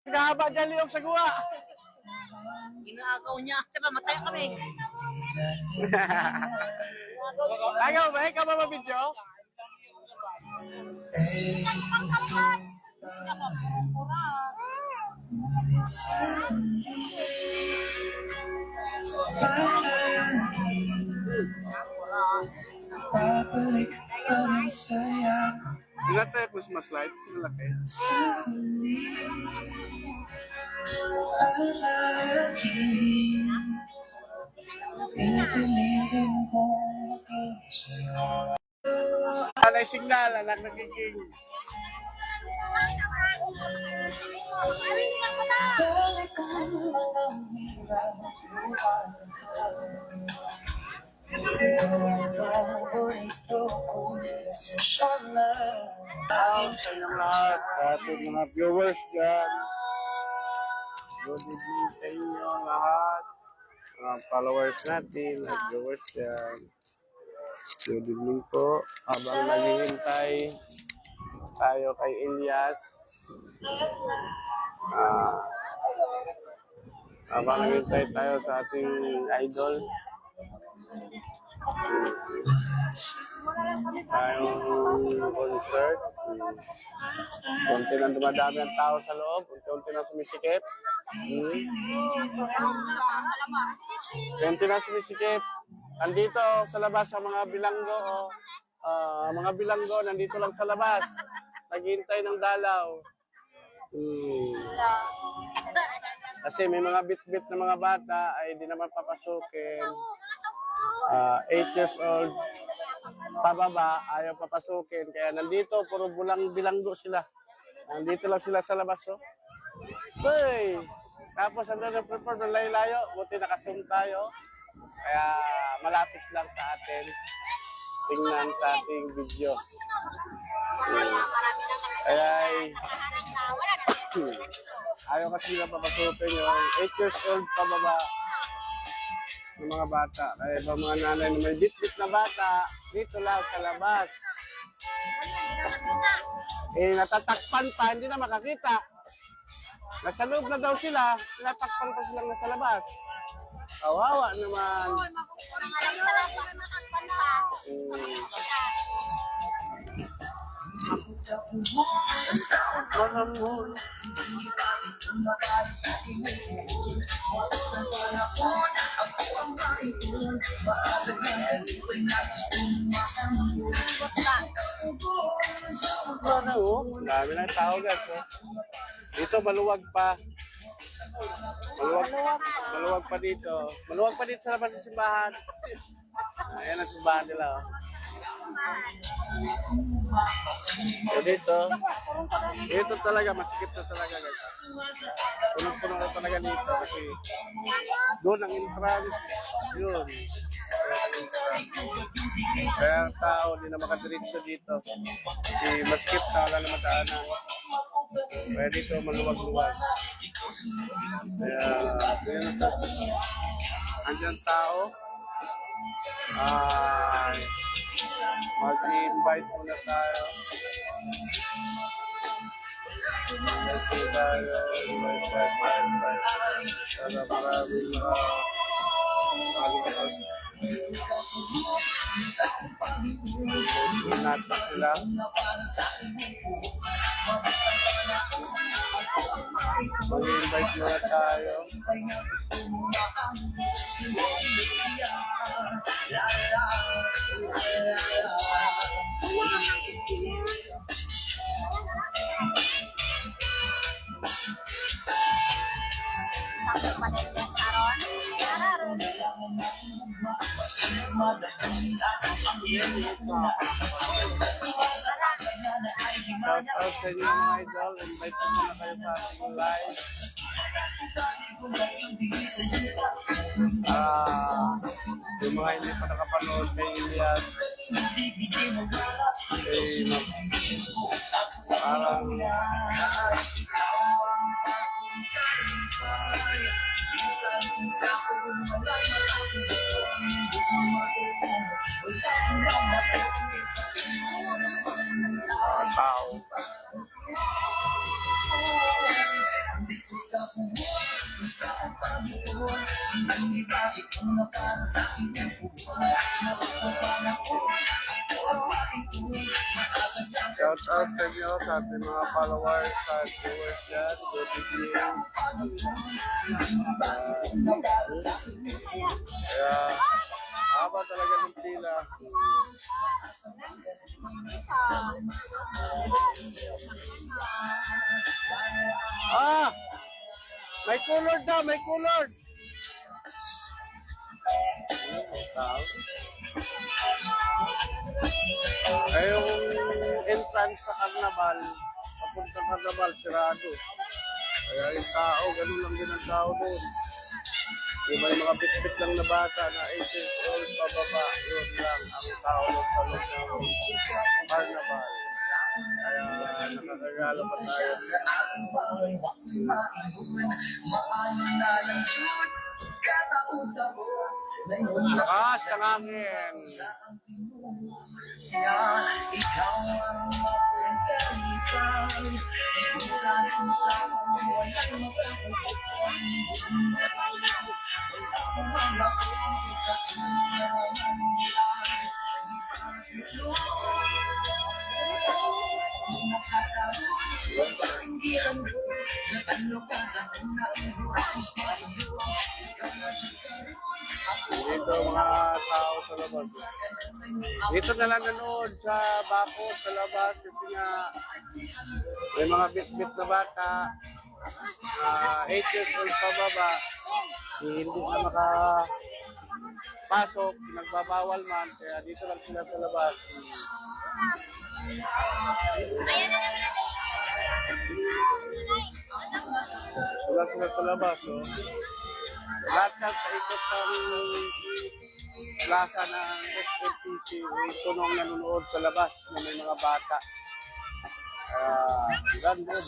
Gaba dyan yung sagwa. Inaagaw niya. Diba, matay kami. Agaw ba? Ikaw ba mabidyo? Ilan tayo Christmas light? Malaki. Anay signal, anak nagiging. Sa inyong lahat, sa ating mga viewers dyan. Good evening sa inyo lahat. Mga followers natin, at viewers dyan. Good evening po. Habang naghihintay tayo kay Elias. Habang naghihintay tayo sa ating idol. Tayong concert. Kunti nang dumadami ang tao sa loob. Kunti nang sumisikip. Kunti nang sumisikip. Andito sa labas ang mga bilanggo. Mga bilanggo nandito lang sa labas. Naghihintay ng dalaw. Kasi may mga bit-bit na mga bata ay di naman papasukin. 8 years old pababa, ayaw papasukin. Kaya nandito, puro bilanggo sila. Nandito lang sila sa labas. Oh. Hey! Tapos ano na prefer ng layo-layo, buti nakasum tayo. Kaya malapit lang sa atin. Tingnan sa ating video. Kaya ayaw kasi nila papasukin yung 8 years old pababa ng mga bata. Kaya ba mga nanay na may bit-bit na bata, dito lang sa labas. Natatakpan pa, hindi na makakita. Nasa loob na daw sila, natakpan pa silang nasa labas. Kawawa naman. Dami ng tao guys. Dito maluwag pa. Maluwag pa dito. Maluwag pa dito sa labas ng simbahan. Ayan ang simbahan nila. So dito talaga, masikip na talaga guys. Punong-puno na talaga dito kasi doon ang entrance, yun. Kaya ang tao, di na makadiretso dito. Kasi masikip na wala na mataanan. Kaya dito maluwag-luwag. Kaya, yun na ito. Andiyan tao. Mag-invite muna tayo. Invite tayo. Sana maraming natak sila. Mag-invite muna tayo. Shout out sa inyo mga idol. Invite ko muna kayo sa ating live. Yung mga hindi pa nakapanood kay Elias, parang tao. Shout out sa inyo sa ating mga followers at viewers dyan. Good evening. Kaya, haba talaga ng pila. Ah! May color daw, may color! Ay, yung entrance sa carnaval, papunta carnaval, sirado. Kaya yung tao, ganun lang din ang tao doon. Yung may mga bit-bit lang na bata na 8 years old pababa, yun lang ang tao sa loob ng carnaval. Kaya nakakagala pa tayo. Lakas ang hangin. Dito mga tao sa labas. Dito na lang nanood sa bako sa labas kasi nga may mga bit-bit na bata 8 years old pababa, hindi na makapasok, nagbabawal man, kaya dito lang sila sa labas. Wala sila sa labas, oh. Lahat sa ikot ng plaza ng SLTC, punong nanonood sa labas na may mga bata. Gandun.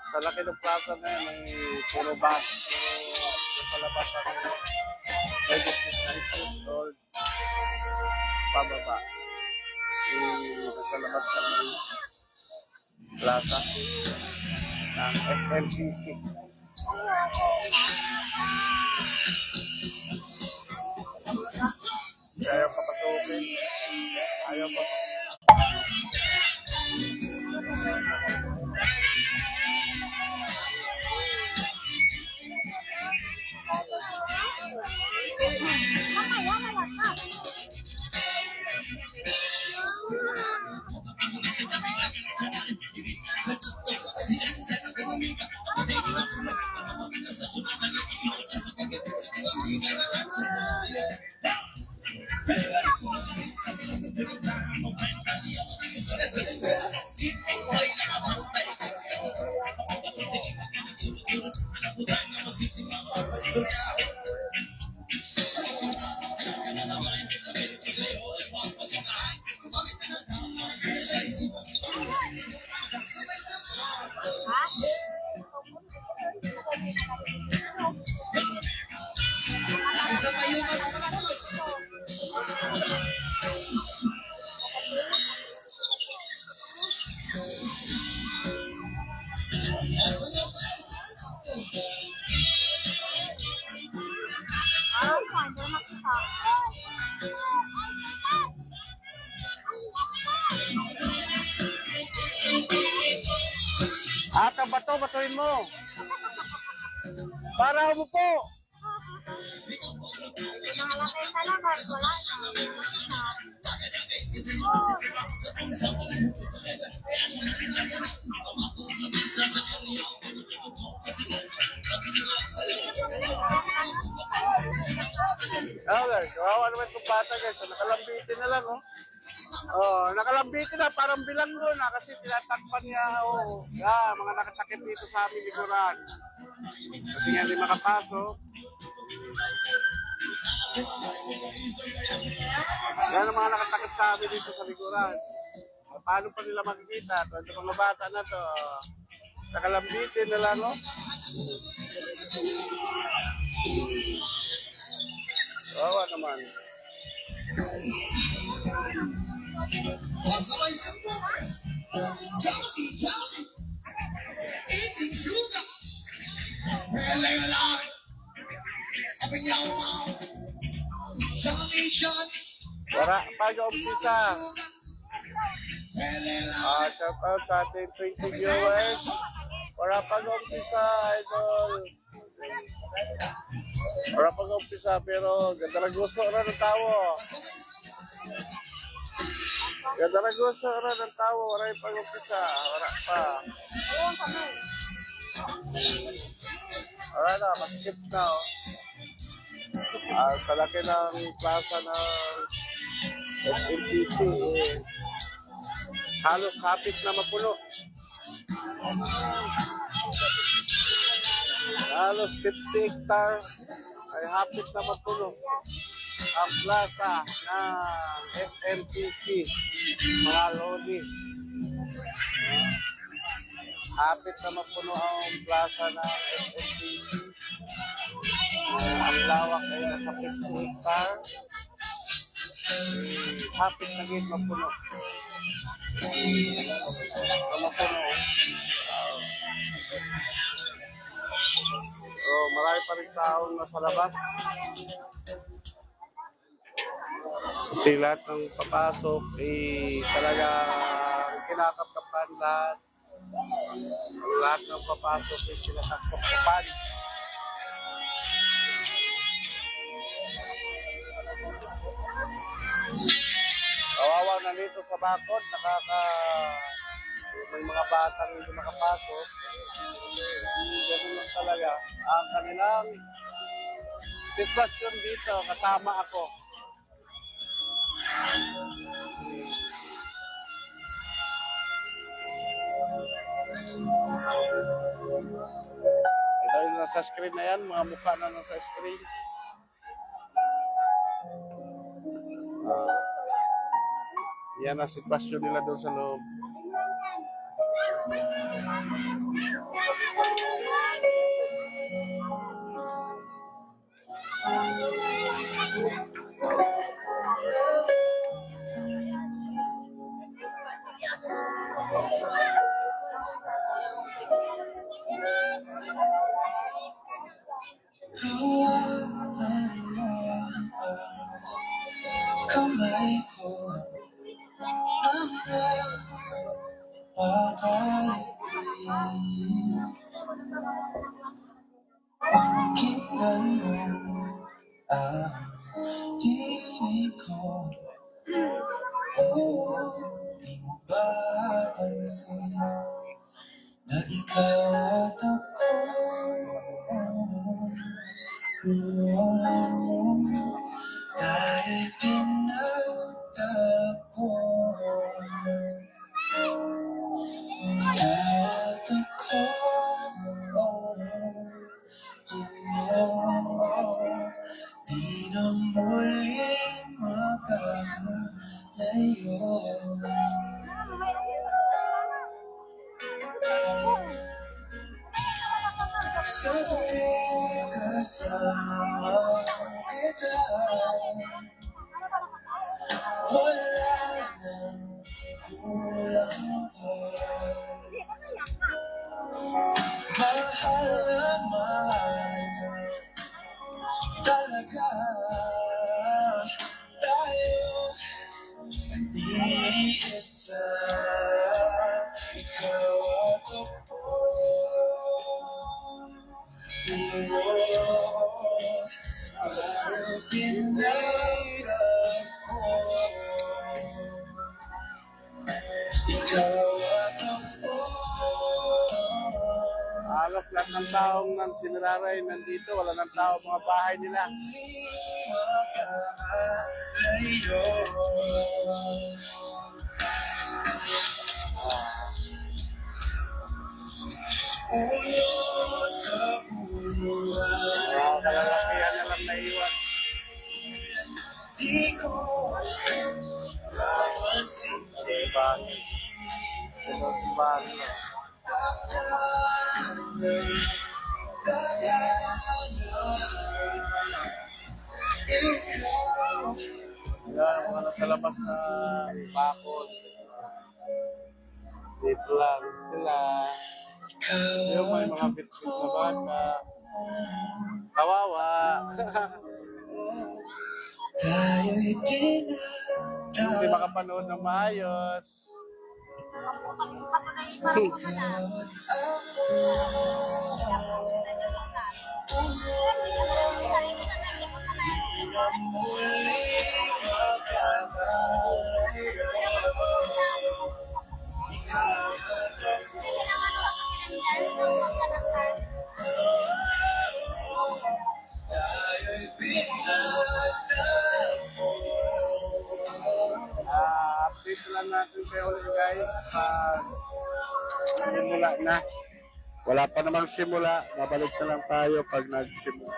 Sa laki ng plaza na yan, may puro bus. Pero sa labas ang may 8 years old pababa. Sa labas ng plaza ng SLTC. Ayaw papasukin. Ayaw pa. Ata bato, batuin mo. Para mo po. Nakalakay sa labas, wala na. Okay, kawawa naman itong bata guys. Nakalambitin na lang, oh. Oh, nakalambitin na, parang bilanggo na kasi tinatakpan niya. Oh, mga nakatakip dito sa aming likuran. Kasi nga hindi makapasok. Yan ang mga nakatakip sa amin dito sa likuran. Paano pa nila makikita? Ito mga bata na to. Nakalambitin nila, no? Wawa naman. Wala, pag-umpisa. Shout out sa ating 20 viewers. Wala pag-umpisa, idol. Wala pag-umpisa, pero ganda na gusto na ng tao. Ganda na gusto na ng tao. Wala yung pag-umpisa. Wala pa. Wala na, maskip na. Sa laki ng plaza ng SMTC, halos kapit na mapuno. Halos 50 hectare ay hapit na mapuno ang plaza ng SMTC, mga lodi. Hapit na mapuno ang plaza ng SMTC. Ang lawak ay nasa 50 hectare. Hapit na gate mapuno. Mapuno. Marami pa rin taong nasa labas. Kasi lahat ng papasok talaga kinakapkapan lahat. Lahat ng papasok kinakapkapan. Kawawa na dito sa bakod, may mga batang hindi makapasok. Ganun lang talaga. Ang kanilang sitwasyon dito, kasama ako. Ito yung nasa screen na yan, mga mukha na nasa screen. Yan ang sitwasyon nila doon sa loob. Kamay ko kinggan mo ang tinig ko. Di mo ba pansin na ikaw at ako? Dahil pinagtagpo ikaw at ako. Di na muling makakalayo. Sa tuwing kasama kita, wala nang kulang pa. Mahal na mahal ka talaga. Tayo ay iisa, ikaw at ako. Parang pinagtag ko, ikaw at ako. Halos lahat ng taong nang siniraray nandito, wala ng tao mga bahay nila. Makakalayo. ulo sa buhay. Mga kalalakihan na lang naiwan. Di ko napansin Bagay. Sunod bagay. ikaw. Yan, mga nasa labas na bakod. Dito lang sila. Yung may mga bit-bit na bata. Kawawa. Tayo'y Hindi makapanood ng maayos. Update lang natin kayo ulit guys. Simula na. Wala pa namang simula. Babalik na lang tayo pag nagsimula.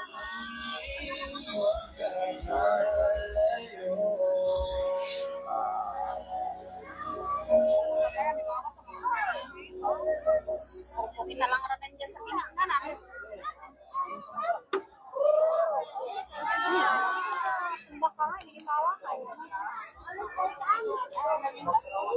Kita lang ratan dyan sa pinangganan. Baka hindi mawakan. Naging bastos.